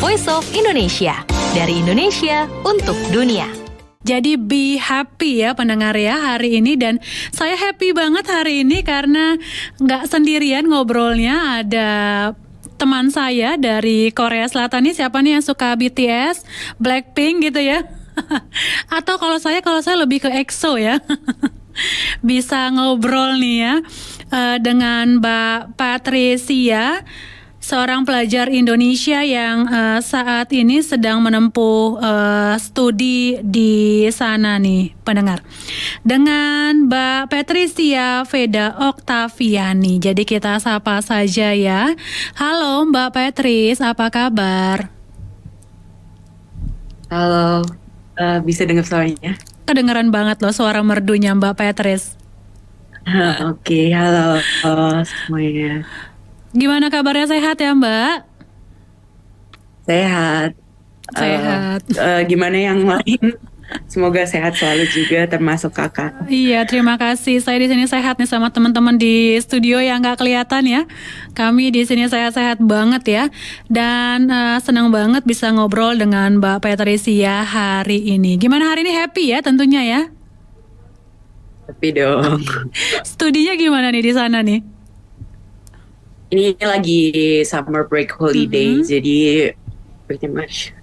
Voice of Indonesia. Dari Indonesia untuk dunia. Jadi be happy ya pendengar ya hari ini, dan saya happy banget hari ini karena nggak sendirian ngobrolnya, ada teman saya dari Korea Selatan nih. Siapa nih yang suka BTS, Blackpink gitu ya? Atau kalau saya lebih ke EXO ya. Bisa ngobrol nih ya dengan Mbak Patricia, seorang pelajar Indonesia yang saat ini sedang menempuh studi di sana nih pendengar. Dengan Mbak Patricia Veda Oktaviani. Jadi kita sapa saja ya. Halo Mbak Patris, apa kabar? Halo, bisa dengar suaranya? Kedengeran banget loh suara merdunya Mbak Patris. Oke, halo semuanya. Gimana kabarnya, sehat ya Mbak? Sehat. Sehat. Gimana yang lain? Semoga sehat selalu juga, termasuk kakak. Iya, terima kasih. Saya di sini sehat nih sama teman-teman di studio yang nggak kelihatan ya. Kami di sini sehat-sehat banget ya. Dan senang banget bisa ngobrol dengan Mbak Patricia hari ini. Gimana hari ini, happy ya tentunya ya? Tapi dong. Studinya gimana nih di sana nih? Ini lagi summer break holiday, jadi pretty much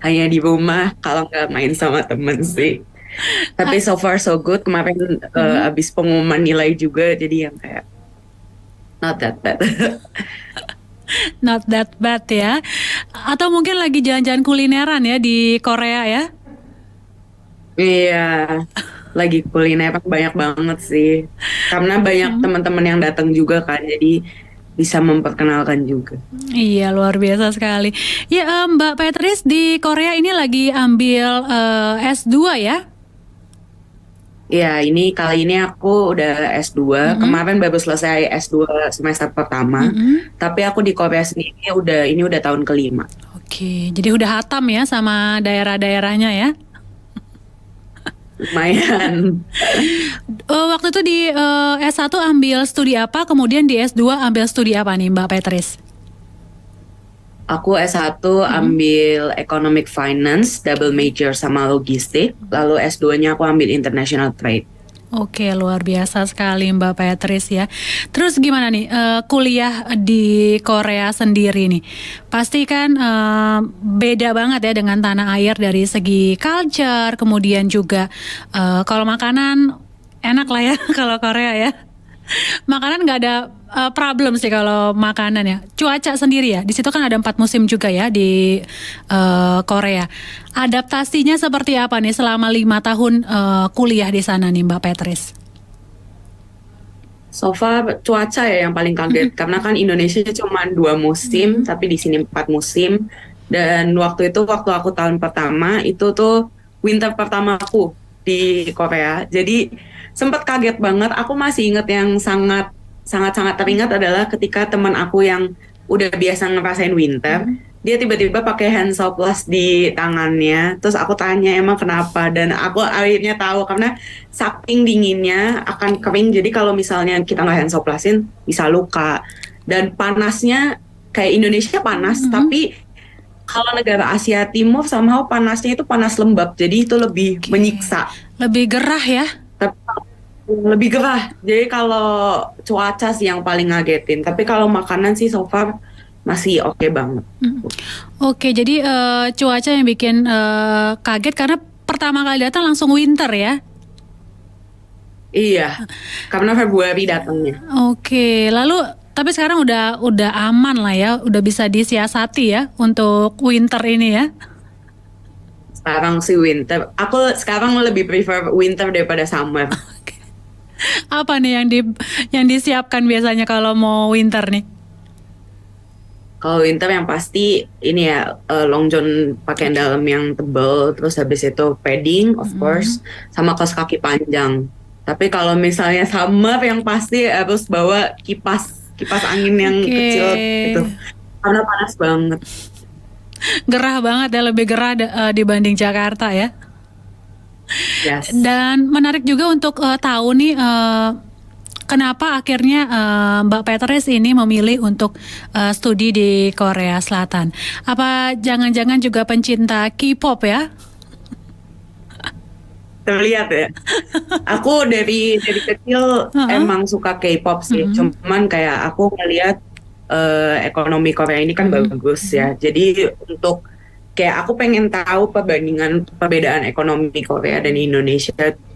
hanya di rumah kalau nggak main sama temen sih. Tapi so far so good. Kemarin abis pengumuman nilai juga, jadi yang kayak not that bad. Not that bad ya. Atau mungkin lagi jalan-jalan kulineran ya di Korea ya? Iya, lagi kuliner banyak banget sih. Karena banyak teman-teman yang datang juga kan, jadi bisa memperkenalkan juga. Iya, luar biasa sekali. Ya, Mbak Patris di Korea ini lagi ambil S2 ya? Ya, kali ini aku udah S2. Kemarin baru selesai S2 semester pertama. Tapi aku di Korea sendiri ini udah tahun kelima. Oke, jadi udah hatam ya sama daerah-daerahnya ya? Lumayan. Waktu itu di S1 ambil studi apa, kemudian di S2 ambil studi apa nih Mbak Patris? Aku S1 ambil Economic Finance, double major sama logistik. Lalu S2-nya aku ambil International Trade. Oke, luar biasa sekali Mbak Patris ya. Terus gimana nih kuliah di Korea sendiri nih? Pasti kan beda banget ya dengan tanah air dari segi culture, kemudian juga kalau makanan enak lah ya kalau Korea ya. Makanan nggak ada problem sih kalau makanan ya. Cuaca sendiri ya, di situ kan ada 4 musim juga ya di Korea. Adaptasinya seperti apa nih selama 5 tahun kuliah di sana nih Mbak Patris? So far cuaca ya yang paling kaget, karena kan Indonesia cuma 2 musim, tapi di sini 4 musim. Dan waktu aku tahun pertama itu tuh winter pertamaku di Korea. Jadi sempat kaget banget. Aku masih inget yang sangat teringat adalah ketika teman aku yang udah biasa ngerasain winter, dia tiba-tiba pakai hand sopless di tangannya. Terus aku tanya emang kenapa, dan aku akhirnya tahu karena saking dinginnya akan kering. Jadi kalau misalnya kita nggak hand soplassin bisa luka. Dan panasnya kayak Indonesia panas, tapi kalau negara Asia Timur somehow panasnya itu panas lembab. Jadi itu lebih menyiksa. Lebih gerah ya? Lebih gerah. Jadi kalau cuaca sih yang paling ngagetin. Tapi kalau makanan sih so far masih oke banget. Oke, jadi cuaca yang bikin kaget karena pertama kali datang langsung winter ya? Iya, karena Februari datangnya. Oke, lalu tapi sekarang udah aman lah ya, udah bisa disiasati ya untuk winter ini ya? Sekarang sih winter. Aku sekarang lebih prefer winter daripada summer. Apa nih yang disiapkan biasanya kalau mau winter nih? Kalau winter yang pasti ini ya long john pakaian dalam yang tebal, terus habis itu padding of course, sama kaos kaki panjang. Tapi kalau misalnya summer yang pasti harus bawa kipas angin yang kecil gitu, karena panas banget. Gerah banget ya, lebih gerah dibanding Jakarta ya. Yes. Dan menarik juga untuk tahu nih kenapa akhirnya Mbak Petres ini memilih untuk studi di Korea Selatan? Apa jangan-jangan juga pencinta K-pop ya? Terlihat ya. Aku dari kecil emang suka K-pop sih. Cuman kayak aku ngelihat ekonomi Korea ini kan bagus ya. Jadi untuk kayak aku pengen tahu perbedaan ekonomi Korea dan Indonesia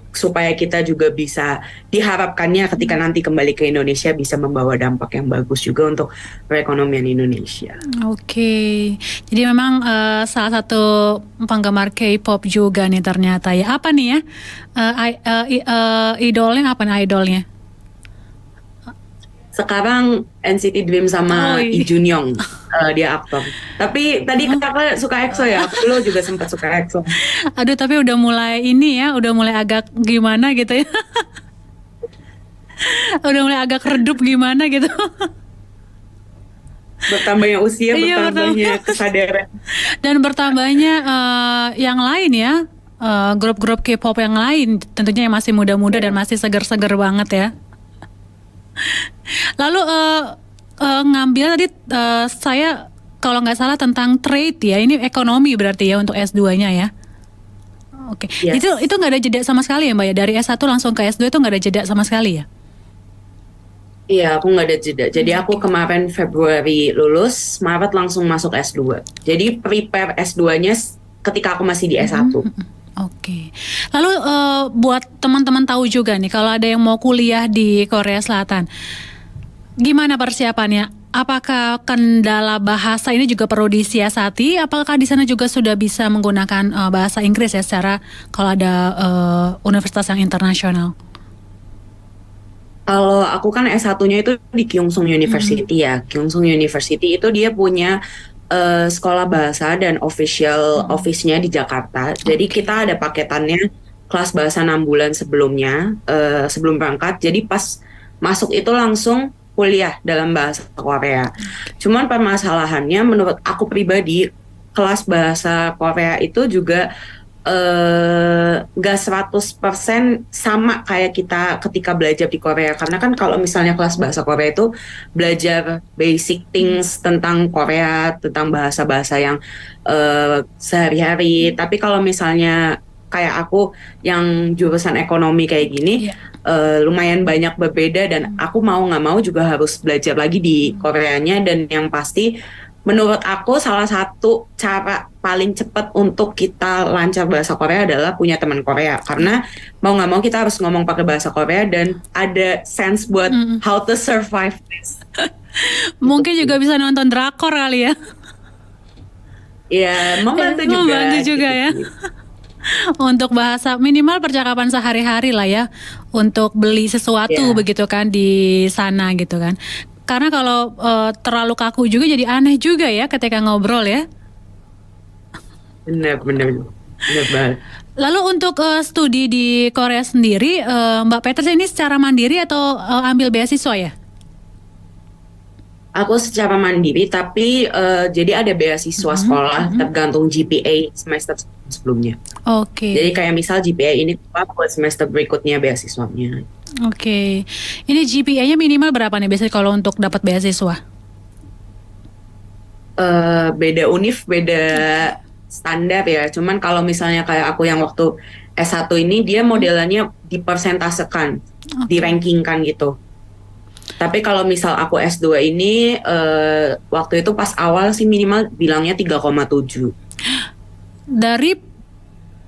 supaya kita juga bisa diharapkannya ketika nanti kembali ke Indonesia bisa membawa dampak yang bagus juga untuk perekonomian Indonesia. Oke, jadi memang salah satu penggemar K-pop juga nih ternyata ya. Apa nih ya? Idolnya apa nih idolnya? Sekarang NCT Dream sama Lee Junyoung, dia aktor. Tapi tadi kakak suka EXO ya, aku dulu juga sempat suka EXO. Aduh, tapi udah mulai ini ya, udah mulai agak gimana gitu ya. Udah mulai agak redup gimana gitu. Bertambahnya usia, bertambahnya kesadaran. Dan bertambahnya yang lain ya, grup-grup K-pop yang lain, tentunya yang masih muda-muda dan masih seger-seger banget ya. Lalu ngambil tadi saya kalau nggak salah tentang trade ya, ini ekonomi berarti ya untuk S2-nya ya. Oke, Yes. Itu nggak ada jeda sama sekali ya Mbak ya, dari S1 langsung ke S2 itu nggak ada jeda sama sekali ya? Iya, aku nggak ada jeda. Jadi aku kemarin Februari lulus, Maret langsung masuk S2. Jadi prepare S2-nya ketika aku masih di S1. Oke. Lalu buat teman-teman tahu juga nih kalau ada yang mau kuliah di Korea Selatan, gimana persiapannya? Apakah kendala bahasa ini juga perlu disiasati? Apakah di sana juga sudah bisa menggunakan bahasa Inggris ya secara kalau ada universitas yang internasional? Kalau aku kan S1-nya itu di Kyungsung University ya. Kyungsung University itu dia punya sekolah bahasa dan office-nya di Jakarta. Jadi kita ada paketannya kelas bahasa 6 bulan sebelumnya, sebelum berangkat. Jadi pas masuk itu langsung kuliah dalam bahasa Korea. Cuman permasalahannya menurut aku pribadi, kelas bahasa Korea itu juga gak 100% sama kayak kita ketika belajar di Korea. Karena kan kalau misalnya kelas bahasa Korea itu belajar basic things tentang Korea, tentang bahasa-bahasa yang sehari-hari. Tapi kalau misalnya kayak aku yang jurusan ekonomi kayak gini, lumayan banyak berbeda. Dan aku mau gak mau juga harus belajar lagi di Koreanya. Dan yang pasti menurut aku salah satu cara paling cepat untuk kita lancar bahasa Korea adalah punya teman Korea. Karena mau nggak mau kita harus ngomong pakai bahasa Korea dan ada sense buat how to survive this. Mungkin juga bisa nonton drakor kali ya. Ya, membantu juga. Membantu juga ya. Untuk bahasa minimal percakapan sehari-hari lah ya. Untuk beli sesuatu begitu kan di sana gitu kan. Karena kalau terlalu kaku juga jadi aneh juga ya ketika ngobrol ya. Benar banget. Lalu untuk studi di Korea sendiri, Mbak Petres ini secara mandiri atau ambil beasiswa ya? Aku secara mandiri, tapi jadi ada beasiswa sekolah tergantung GPA semester sebelumnya. Oke. Jadi kayak misal GPA ini buat semester berikutnya beasiswanya. Oke. Ini GPA-nya minimal berapa nih biasanya kalau untuk dapat beasiswa? Beda univ, beda standar ya. Cuman kalau misalnya kayak aku yang waktu S1 ini dia modelannya dipersentasekan, dirankingkan gitu. Tapi kalau misal aku S2 ini waktu itu pas awal sih minimal bilangnya 3,7. Dari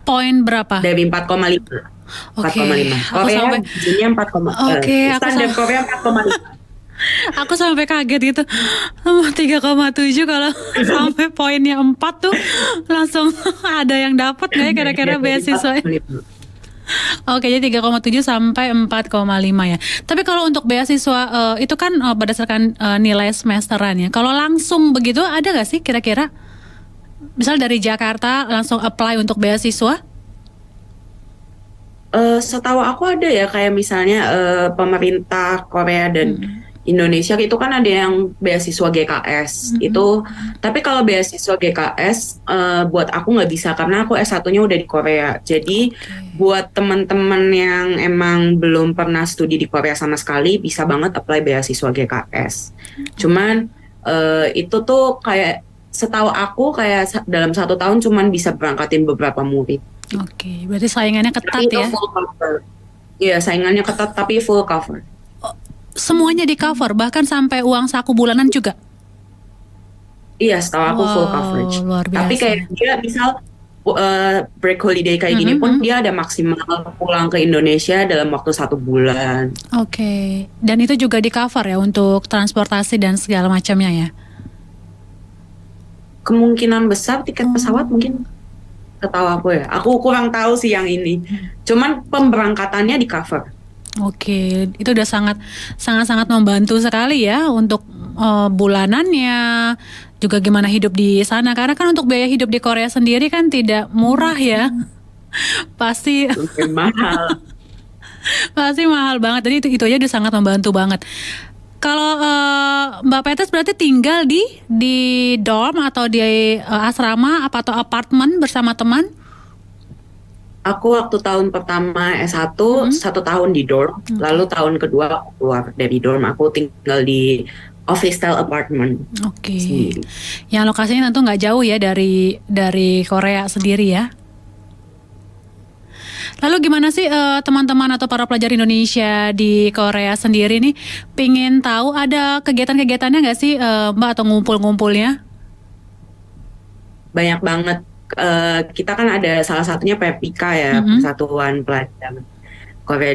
poin berapa? Dari 4,5. Oke. 4,5. Korea jadinya 4,5. Standar Korea 4,5. Aku sampai kaget gitu. 3,7 kalau sampai poinnya 4 tuh langsung ada yang dapat nggak ya kira-kira beasiswa? Oke, jadi 3,7 sampai 4,5 ya. Tapi kalau untuk beasiswa itu kan berdasarkan nilai semesteran ya. Kalau langsung begitu ada nggak sih kira-kira? Misal dari Jakarta langsung apply untuk beasiswa? Setahu aku ada ya kayak misalnya pemerintah Korea dan Indonesia itu kan ada yang beasiswa GKS itu, tapi kalau beasiswa GKS buat aku nggak bisa karena aku S1-nya udah di Korea. Jadi buat teman-teman yang emang belum pernah studi di Korea sama sekali bisa banget apply beasiswa GKS. Cuman itu tuh kayak setahu aku kayak dalam 1 tahun cuman bisa berangkatin beberapa murid. Oke, berarti saingannya ketat Tapi itu ya. full cover. Iya, saingannya ketat tapi full cover. Semuanya di cover, bahkan sampai uang saku bulanan juga. Iya, setahu aku full Wow, coverage. luar Tapi biasa. kayak dia misal break holiday kayak gini pun dia ada maksimal pulang ke Indonesia dalam waktu 1 bulan. Oke, dan itu juga di cover ya untuk transportasi dan segala macamnya ya. Kemungkinan besar tiket pesawat mungkin, setahu aku ya. Aku kurang tahu sih yang ini. Cuman pemberangkatannya di cover. Oke, itu udah sangat membantu sekali ya untuk bulanannya, juga gimana hidup di sana. Karena kan untuk biaya hidup di Korea sendiri kan tidak murah ya. Pasti Lumayan mahal. pasti mahal banget. Jadi itu aja udah sangat membantu banget. Kalau Mbak Petes berarti tinggal di dorm atau di asrama apa atau apartemen bersama teman? Aku waktu tahun pertama S1 1 tahun di dorm, lalu tahun kedua aku keluar dari dorm, aku tinggal di office style apartment. Oke. Sendiri. Yang lokasinya tentu nggak jauh ya dari Korea sendiri ya. Lalu gimana sih teman-teman atau para pelajar Indonesia di Korea sendiri nih, pingin tahu ada kegiatan-kegiatannya nggak sih Mbak atau ngumpul-ngumpulnya? Banyak banget. Kita kan ada salah satunya PPK ya, Persatuan Pelajar Korea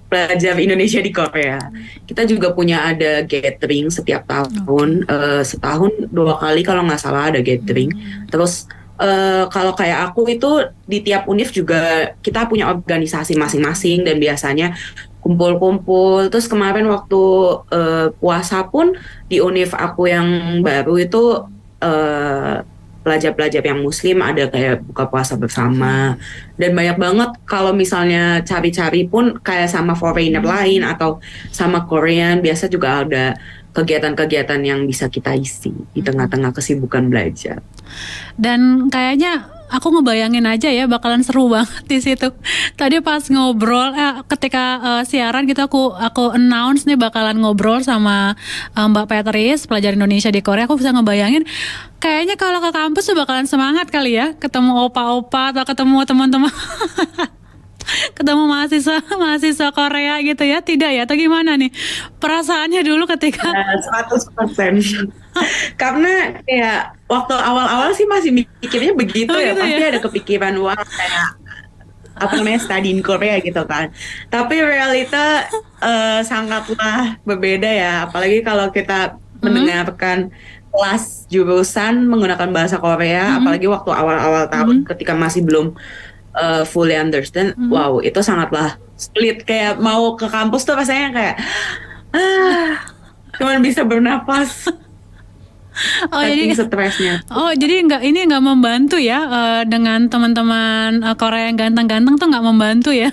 Pelajar Indonesia di Korea. Kita juga punya ada gathering setiap tahun, setahun 2 kali kalau nggak salah ada gathering. Terus kalau kayak aku itu di tiap univ juga kita punya organisasi masing-masing dan biasanya kumpul-kumpul. Terus kemarin waktu puasa pun di univ aku yang baru itu pelajar-pelajar yang muslim ada kayak buka puasa bersama, dan banyak banget kalau misalnya cari-cari pun kayak sama foreigner lain atau sama Korean biasa juga ada kegiatan-kegiatan yang bisa kita isi di tengah-tengah kesibukan belajar. Dan kayaknya aku ngebayangin aja ya bakalan seru banget di situ. Tadi pas ngobrol, ketika siaran gitu aku announce nih bakalan ngobrol sama Mbak Petris, pelajar Indonesia di Korea. Aku bisa ngebayangin, kayaknya kalau ke kampus tuh bakalan semangat kali ya, ketemu opa-opa atau ketemu teman-teman, ketemu mahasiswa Korea gitu ya, tidak ya? Atau gimana nih perasaannya dulu ketika? 100%. Karena kayak waktu awal-awal sih masih mikirnya begitu ya, gitu pasti ya? ada kepikiran wah kayak apa namanya study in Korea gitu kan. Tapi realita sangatlah berbeda ya, apalagi kalau kita mendengarkan kelas jurusan menggunakan bahasa Korea, apalagi waktu awal-awal tahun ketika masih belum fully understand. Wow, itu sangatlah sulit, kayak mau ke kampus tuh rasanya kayak cuman bisa bernapas. Oh jadi Saking stresnya. jadi nggak membantu ya dengan teman-teman Korea yang ganteng-ganteng tuh nggak membantu ya?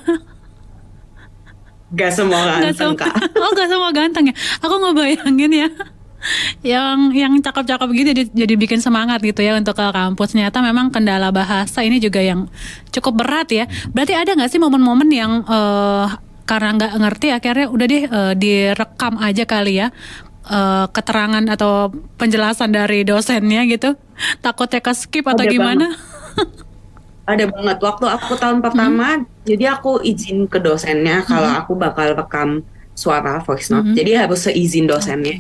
Gak semua Nggak ganteng, semua. Kak. Oh nggak semua ganteng ya? Aku ngebayangin ya. Yang cakep-cakep gitu jadi bikin semangat gitu ya untuk ke kampus. Ternyata memang kendala bahasa ini juga yang cukup berat ya. Berarti ada nggak sih momen-momen yang karena nggak ngerti akhirnya udah deh direkam aja kali ya keterangan atau penjelasan dari dosennya gitu, takutnya ke skip atau Ada gimana? Ada banget. Waktu aku tahun pertama, jadi aku izin ke dosennya kalau aku bakal rekam suara voice note. Jadi harus seizin dosennya.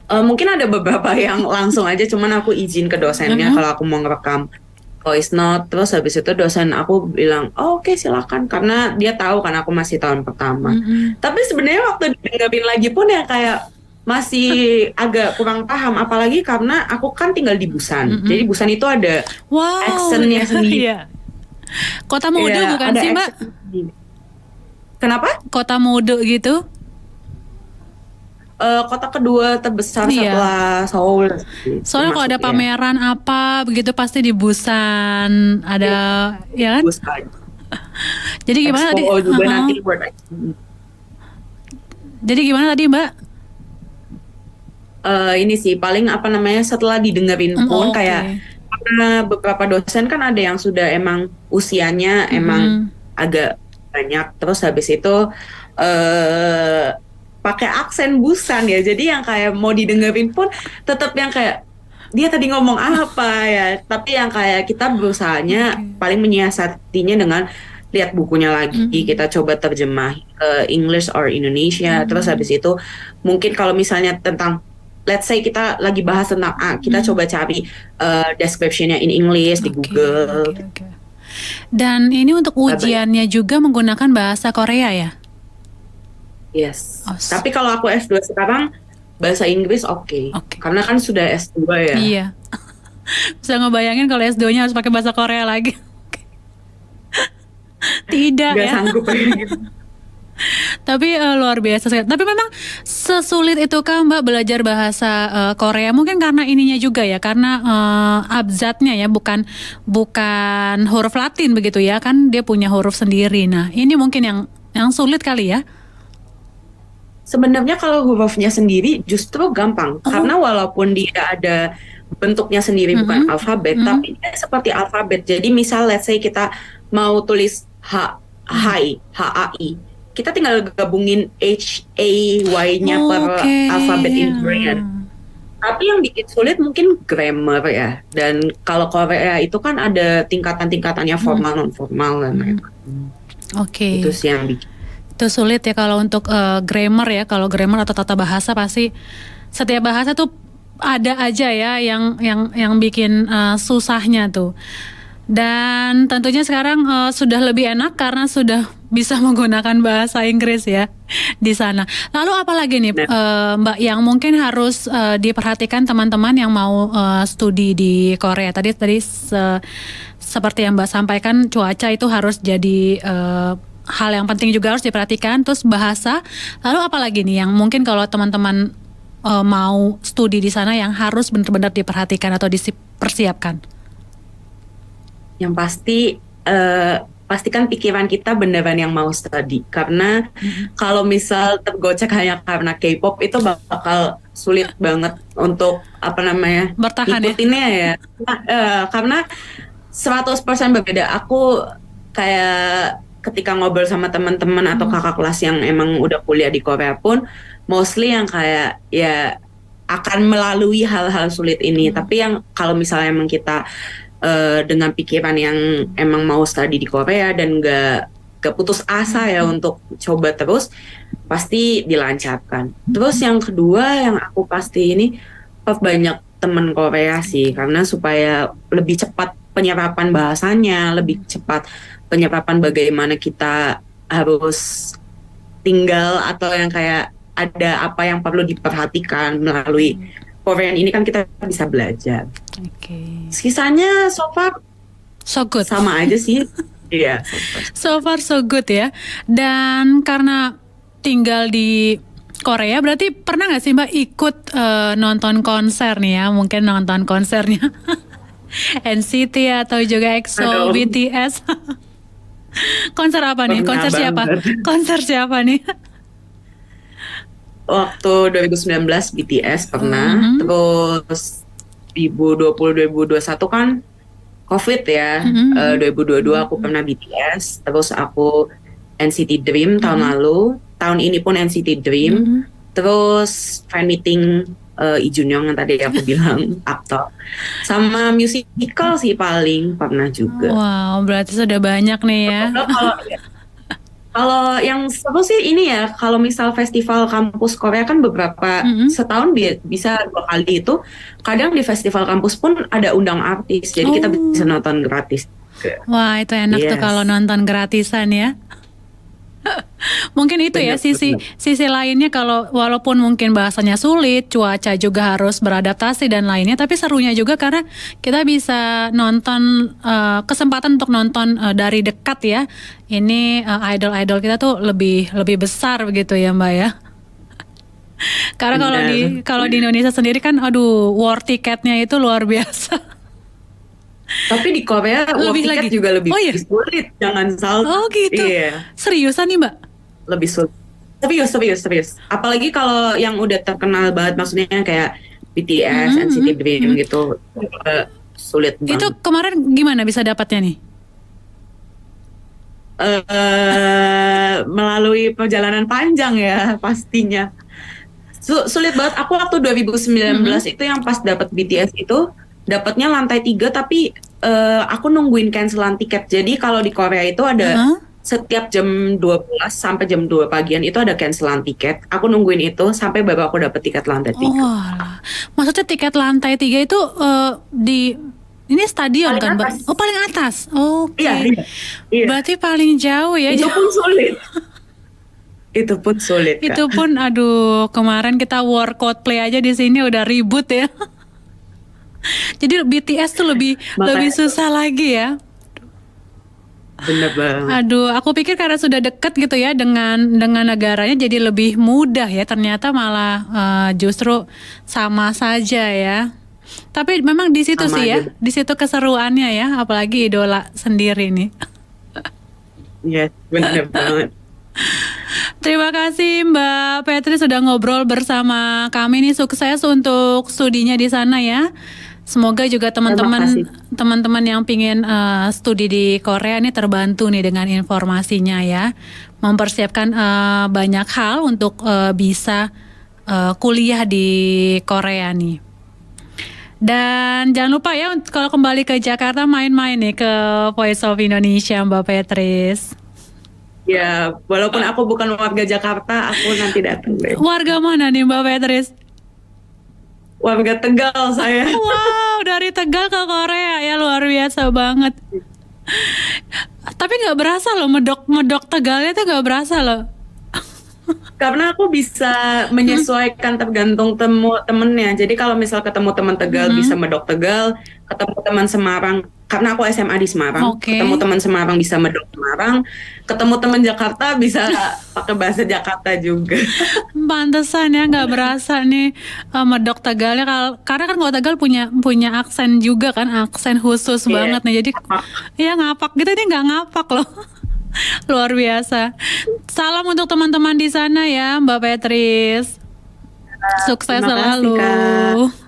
Mungkin ada beberapa yang langsung aja, cuman aku izin ke dosennya kalau aku mau ngerekam voice note. Terus habis itu dosen aku bilang, oh, oke, silakan, karena dia tahu kan aku masih tahun pertama. Tapi sebenarnya waktu dengerin lagi pun ya kayak masih agak kurang paham, apalagi karena aku kan tinggal di Busan. Jadi Busan itu ada accent-nya sendiri. Iya. Kota mode bukan ada sih Mbak? accent sendiri. Kenapa? Kota mode gitu? Kota kedua terbesar Iya. setelah Seoul. Soalnya kalau ada Termasuk, ya. pameran apa begitu pasti di Busan ada, ya kan? Busan. Jadi gimana tadi? Expo juga nanti World Expo. Jadi gimana tadi Mbak? ini sih paling apa namanya setelah didengerin pun Oke. kayak karena beberapa dosen kan ada yang sudah emang usianya emang agak banyak, terus habis itu pakai aksen Busan ya, jadi yang kayak mau didengerin pun tetap yang kayak dia tadi ngomong apa ya, tapi yang kayak kita berusahanya paling menyiasatinya dengan lihat bukunya lagi, kita coba terjemah ke English or Indonesia, terus habis itu mungkin kalau misalnya tentang let's say kita lagi bahas tentang A, kita coba cari description-nya in English di Google. Oke. Dan ini untuk ujiannya juga menggunakan bahasa Korea ya? Yes. Oh, Tapi kalau aku S2 sekarang bahasa Inggris oke. Oke. Karena kan sudah S2 ya. Iya. Bisa ngebayangin kalau S2-nya harus pakai bahasa Korea lagi. Tidak Gak ya. sanggup gitu. Tapi luar biasa sekali. Tapi memang sesulit itu kan Mbak belajar bahasa Korea? Mungkin karena ininya juga ya, karena abjadnya ya, bukan huruf Latin begitu ya, kan dia punya huruf sendiri. Nah, ini mungkin yang sulit kali ya. Sebenarnya kalau hurufnya sendiri justru gampang. Karena walaupun dia ada bentuknya sendiri bukan alfabet, tapi dia seperti alfabet. Jadi misal let's say kita mau tulis HAI, HAI. Kita tinggal gabungin HAY-nya per alfabet in Korean. Tapi yang bikin sulit mungkin grammar ya. Dan kalau Korea itu kan ada tingkatan-tingkatannya formal, non-formal dan lain-lain. Oke. Itu sih yang bikin. Itu sulit ya kalau untuk grammar ya. Kalau grammar atau tata bahasa pasti setiap bahasa tuh ada aja ya yang bikin susahnya tuh. Dan tentunya sekarang sudah lebih enak karena sudah bisa menggunakan bahasa Inggris ya di sana. Lalu apalagi nih Mbak yang mungkin harus diperhatikan teman-teman yang mau studi di Korea. Tadi seperti yang Mbak sampaikan, cuaca itu harus jadi hal yang penting juga harus diperhatikan. Terus bahasa. Lalu apalagi nih yang mungkin kalau teman-teman mau studi di sana yang harus benar-benar diperhatikan atau dipersiapkan? Yang pasti pastikan pikiran kita beneran yang mau studi, karena kalau misal tergocek hanya karena K-pop itu bakal sulit banget untuk apa namanya bertahan ikutinnya ya. Karena 100% berbeda. Aku kayak ketika ngobrol sama teman-teman atau kakak kelas yang emang udah kuliah di Korea pun mostly yang kayak ya akan melalui hal-hal sulit ini. Tapi yang kalau misalnya emang kita dengan pikiran yang emang mau studi di Korea dan gak putus asa ya untuk coba terus, pasti dilancarkan. Terus yang kedua yang aku pasti ini perbanyak teman Korea sih, karena supaya lebih cepat penyerapan bahasanya, lebih cepat penyerapan bagaimana kita harus tinggal atau yang kayak ada apa yang perlu diperhatikan melalui Korean ini kan kita bisa belajar. Sisanya so far so good. Sama aja sih. Iya. So far so good ya. Dan karena tinggal di Korea, berarti pernah nggak sih Mbak ikut nonton konser nih ya? Mungkin nonton konsernya NCT atau juga EXO, BTS. Konser apa nih? Konser siapa? Konser siapa nih? Waktu 2019 BTS pernah, terus 2020-2021 kan COVID ya, 2022 aku pernah BTS, terus aku NCT Dream tahun lalu, tahun ini pun NCT Dream, terus fan meeting Lee Junyoung yang tadi aku bilang, aktor, sama musical sih paling pernah juga. Wow, berarti sudah banyak nih ya. Kalau yang seru sih ini ya, kalau misal festival kampus Korea kan beberapa setahun bisa 2 kali itu. Kadang di festival kampus pun ada undang artis, jadi kita bisa nonton gratis. Wah, itu enak tuh kalau nonton gratisan ya. Mungkin itu ya sisi lainnya, kalau walaupun mungkin bahasanya sulit, cuaca juga harus beradaptasi dan lainnya, tapi serunya juga karena kita bisa nonton, kesempatan untuk nonton dari dekat ya. Ini idol-idol kita tuh lebih besar begitu ya Mbak ya. Karena kalau di Indonesia sendiri kan aduh, war tiketnya itu luar biasa. Tapi di Korea war tiket juga lebih sulit, jangan salah. Oh gitu. Iya. Seriusan nih Mbak? Lebih sulit. Serius. Apalagi kalau yang udah terkenal banget, maksudnya kayak BTS, NCT Dream gitu, sulit Itu banget. kemarin gimana bisa dapatnya nih? Melalui perjalanan panjang ya pastinya. Sulit banget. Aku waktu 2019 itu yang pas dapat BTS itu dapatnya lantai 3, tapi aku nungguin cancelan tiket. Jadi kalau di Korea itu ada Heeh. setiap jam 12 sampai jam 2 pagian itu ada cancelan tiket. Aku nungguin itu sampai baru aku dapet tiket lantai Oh, 3. alah. Maksudnya tiket lantai 3 itu di ini stadion Paling kan, Mbak? atas. Oh, paling atas. Oke. Iya. Berarti paling jauh ya. Itu pun sulit. Itu pun sulit, Kak. Itu pun aduh, kemarin kita war Coldplay aja di sini udah ribut ya. Jadi BTS tuh lebih Makanya susah lagi ya. bener banget. Aduh, aku pikir karena sudah dekat gitu ya dengan negaranya jadi lebih mudah ya. Ternyata malah justru sama saja ya. Tapi memang di situ Sama sih ya, aja. di situ keseruannya ya, apalagi idola sendiri nih. Iya, bener banget. Terima kasih Mbak Petri sudah ngobrol bersama kami nih, sukses untuk studinya di sana ya. Semoga juga kasih. teman-teman yang pingin studi di Korea nih terbantu nih dengan informasinya ya. Mempersiapkan banyak hal untuk bisa kuliah di Korea nih. Dan jangan lupa ya kalau kembali ke Jakarta main-main nih ke Voice of Indonesia Mbak Petris. Ya, walaupun aku bukan warga Jakarta, aku nanti datang deh. Warga mana nih Mbak Petris? Warga Tegal saya. Wow, dari Tegal ke Korea ya, luar biasa banget. Tapi nggak berasa loh, medok Tegalnya tuh nggak berasa loh. Karena aku bisa menyesuaikan tergantung temennya. Jadi kalau misal ketemu teman Tegal bisa medok Tegal, ketemu teman Semarang, karena aku SMA di Semarang, Oke. ketemu teman Semarang bisa medok Semarang, ketemu teman Jakarta bisa pakai bahasa Jakarta juga. Pantesan ya nggak berasa nih medok Tegalnya karena kan kalau Tegal punya aksen juga kan, aksen khusus Iya, banget nih. Jadi ya ngapak gitu, ini nggak ngapak loh. Luar biasa. Salam untuk teman-teman di sana ya Mbak Petris. Sukses Terima kasih, selalu. Kak.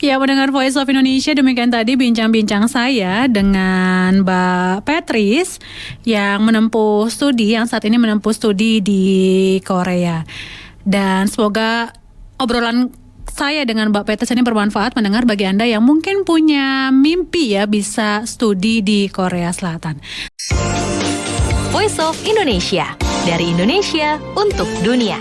Ya, mendengar Voice of Indonesia, demikian tadi bincang-bincang saya dengan Mbak Petris yang saat ini menempuh studi di Korea. Dan semoga obrolan saya dengan Mbak Petris ini bermanfaat mendengar bagi Anda yang mungkin punya mimpi ya bisa studi di Korea Selatan. Voice of Indonesia, dari Indonesia untuk dunia.